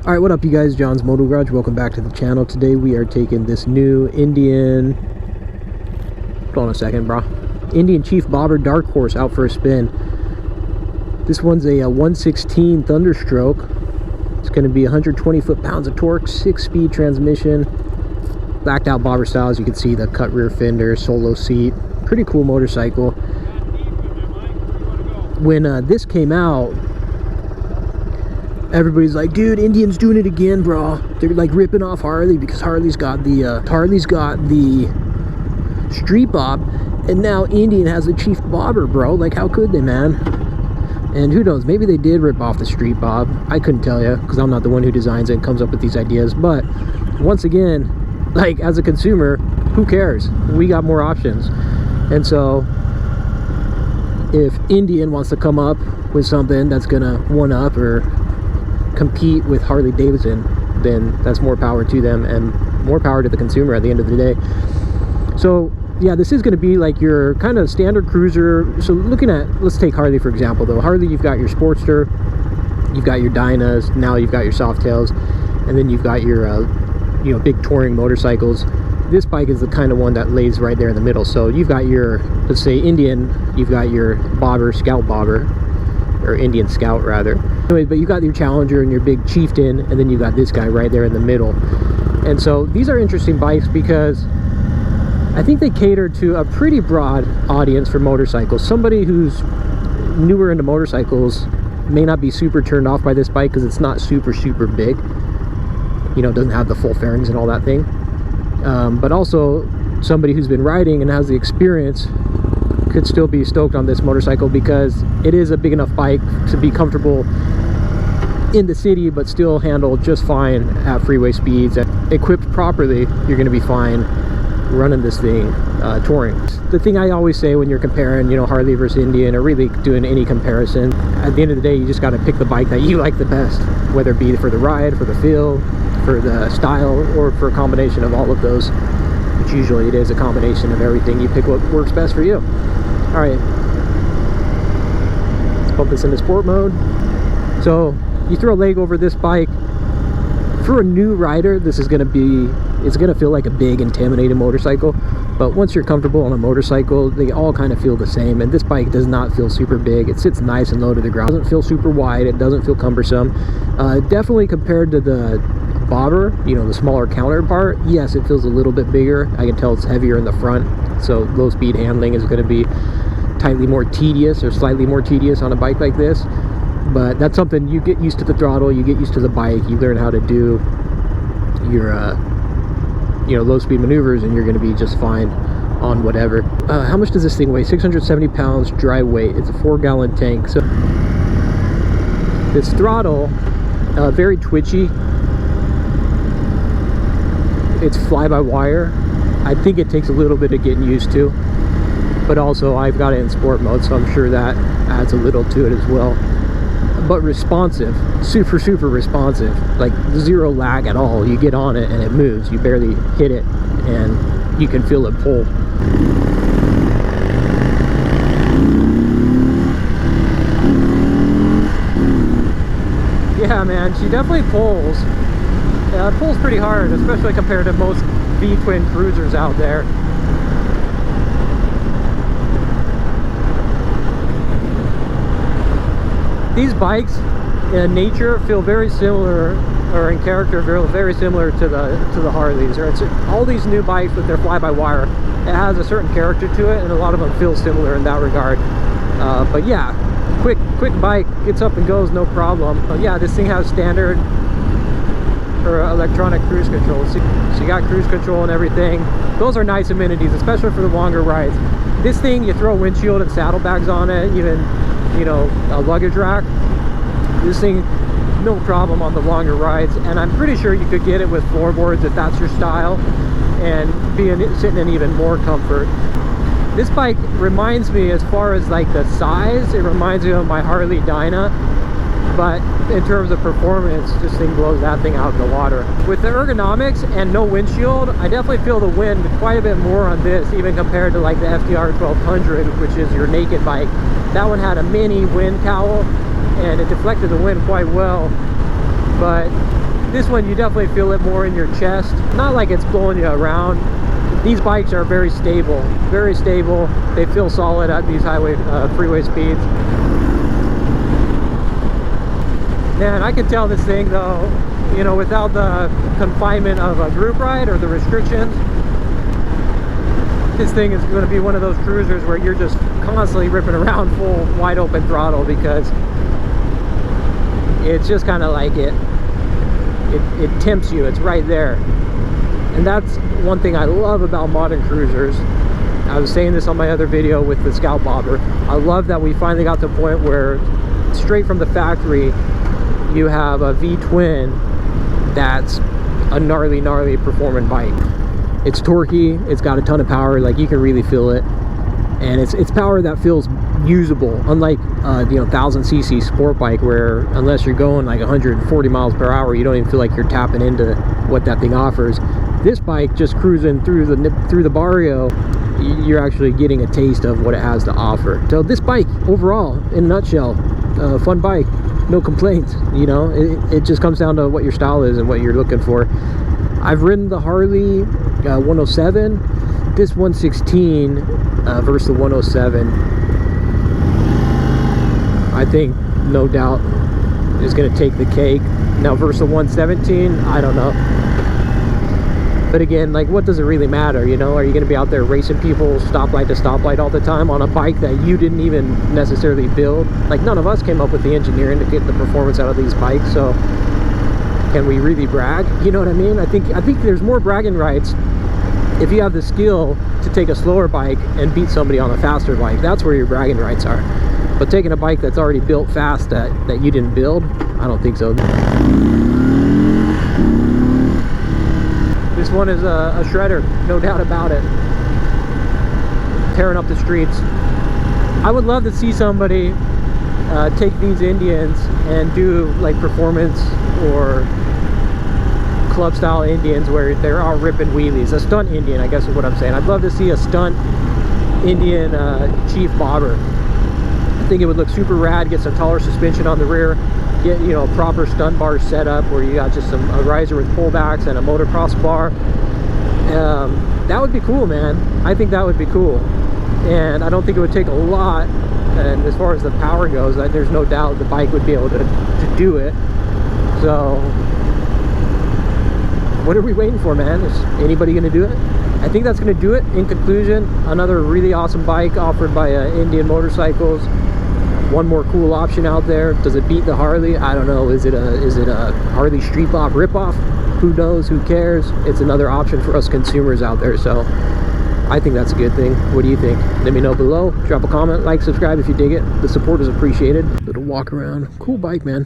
All right, what up you guys? John's Moto Garage. Welcome back to the channel. Today we are taking this new Indian, hold on a second, bro. Indian Chief Bobber Dark Horse out for a spin. This one's a 116 Thunderstroke. It's going to be 120 foot-pounds of torque, 6-speed transmission, blacked out bobber style. As you can see, the cut rear fender, solo seat, pretty cool motorcycle. When this came out, everybody's like, dude, Indian's doing it again, bro. They're like ripping off Harley because Harley's got the Street Bob, and now Indian has the Chief Bobber, bro. Like, how could they, man? And who knows, maybe they did rip off the Street Bob. I couldn't tell you because I'm not the one who designs it and comes up with these ideas. But once again, like, as a consumer, who cares? We got more options. And so if Indian wants to come up with something that's gonna one up or compete with Harley Davidson, then that's more power to them and more power to the consumer at the end of the day. So yeah, this is going to be like your kind of standard cruiser. So looking at, let's take Harley for example though. Harley, you've got your Sportster, you've got your Dynas, now you've got your Softails, and then you've got your you know, big touring motorcycles. This bike is the kind of one that lays right there in the middle. So you've got your, let's say Indian, you've got your Bobber, Scout Bobber, or Indian Scout rather. Anyway, but you got your Challenger and your big Chieftain, and then you got this guy right there in the middle. And so these are interesting bikes because I think they cater to a pretty broad audience for motorcycles. Somebody who's newer into motorcycles may not be super turned off by this bike because it's not super big, you know, it doesn't have the full fairings and all that thing. But also somebody who's been riding and has the experience could still be stoked on this motorcycle because it is a big enough bike to be comfortable in the city but still handle just fine at freeway speeds. And equipped properly, you're going to be fine running this thing touring. The thing I always say when you're comparing, you know, Harley versus Indian, or really doing any comparison, at the end of the day you just got to pick the bike that you like the best, whether it be for the ride, for the feel, for the style, or for a combination of all of those, which usually it is a combination of everything. You pick what works best for you. All right, let's pump this into sport mode. So you throw a leg over this bike. For a new rider, this is going to be, it's going to feel like a big intimidating motorcycle, but once you're comfortable on a motorcycle, they all kind of feel the same. And this bike does not feel super big. It sits nice and low to the ground. It doesn't feel super wide. It doesn't feel cumbersome. Definitely compared to the Bobber, you know, the smaller counterpart, yes, it feels a little bit bigger. I can tell it's heavier in the front, so low speed handling is going to be slightly more tedious on a bike like this. But that's something, you get used to the throttle, you get used to the bike, you learn how to do your you know, low speed maneuvers, and you're going to be just fine on whatever. How much does this thing weigh? 670 pounds dry weight. It's a 4-gallon tank. So this throttle, very twitchy. It's fly-by-wire. I think it takes a little bit of getting used to, but also I've got it in sport mode, so I'm sure that adds a little to it as well. But responsive, super responsive, like zero lag at all. You get on it and it moves. You barely hit it and you can feel it pull. Yeah, man, she definitely pulls. Yeah, it pulls pretty hard, especially compared to most V-twin cruisers out there. These bikes in nature feel very similar, or in character feel very similar to the Harleys. Or it's all these new bikes with their fly-by-wire. It has a certain character to it, and a lot of them feel similar in that regard. But yeah, quick bike, gets up and goes, no problem. But yeah, this thing has standard or electronic cruise control. So you got cruise control and everything. Those are nice amenities, especially for the longer rides. This thing, you throw a windshield and saddlebags on it, even, you know, a luggage rack. This thing, no problem on the longer rides, and I'm pretty sure you could get it with floorboards if that's your style, and sitting in even more comfort. This bike reminds me, as far as like the size, it reminds me of my Harley Dyna, but in terms of performance, this thing blows that thing out of the water. With the ergonomics and no windshield, I definitely feel the wind quite a bit more on this, even compared to like the FDR 1200, which is your naked bike. That one had a mini wind cowl and it deflected the wind quite well, but This one, you definitely feel it more in your chest. Not like it's blowing you around. These bikes are very stable, very stable. They feel solid at these highway, freeway speeds. Man, I can tell this thing though, you know, without the confinement of a group ride or the restrictions, this thing is going to be one of those cruisers where you're just constantly ripping around full wide open throttle, because it's just kind of like it tempts you. It's right there. And that's one thing I love about modern cruisers. I was saying this on my other video with the Scout Bobber. I love that we finally got to the point where straight from the factory you have a V-twin that's a gnarly performing bike. It's torquey, it's got a ton of power, like you can really feel it, and it's power that feels usable, unlike you know, 1000cc sport bike, where unless you're going like 140 miles per hour, you don't even feel like you're tapping into what that thing offers. This bike, just cruising through the barrio, you're actually getting a taste of what it has to offer. So this bike overall, in a nutshell, fun bike, no complaints. You know, it just comes down to what your style is and what you're looking for. I've ridden the Harley 107, this 116 versus the 107, I think no doubt is going to take the cake. Now versus the 117, I don't know. But again, like, what does it really matter? You know, are you going to be out there racing people stoplight to stoplight all the time on a bike that you didn't even necessarily build? Like, none of us came up with the engineering to get the performance out of these bikes, so can we really brag? You know what I mean? I think there's more bragging rights if you have the skill to take a slower bike and beat somebody on a faster bike. That's where your bragging rights are. But taking a bike that's already built fast that you didn't build, I don't think so. This one is a shredder, no doubt about it. Tearing up the streets. I would love to see somebody take these Indians and do like performance or club style Indians where they're all ripping wheelies. A stunt Indian, I guess is what I'm saying. I'd love to see a stunt Indian Chief Bobber. I think it would look super rad. Get some taller suspension on the rear, get, you know, a proper stunt bar setup where you got just a riser with pullbacks and a motocross bar. That would be cool, man. I think that would be cool, and I don't think it would take a lot. And as far as the power goes, there's no doubt the bike would be able to do it. So what are we waiting for, man? Is anybody going to do it? I think that's going to do it. In conclusion, another really awesome bike offered by Indian Motorcycles. One more cool option out there. Does it beat the Harley? I don't know. Is it a Harley Street Bob ripoff? Who knows? Who cares? It's another option for us consumers out there. So I think that's a good thing. What do you think? Let me know below. Drop a comment, like, subscribe if you dig it. The support is appreciated. Little walk around. Cool bike, man.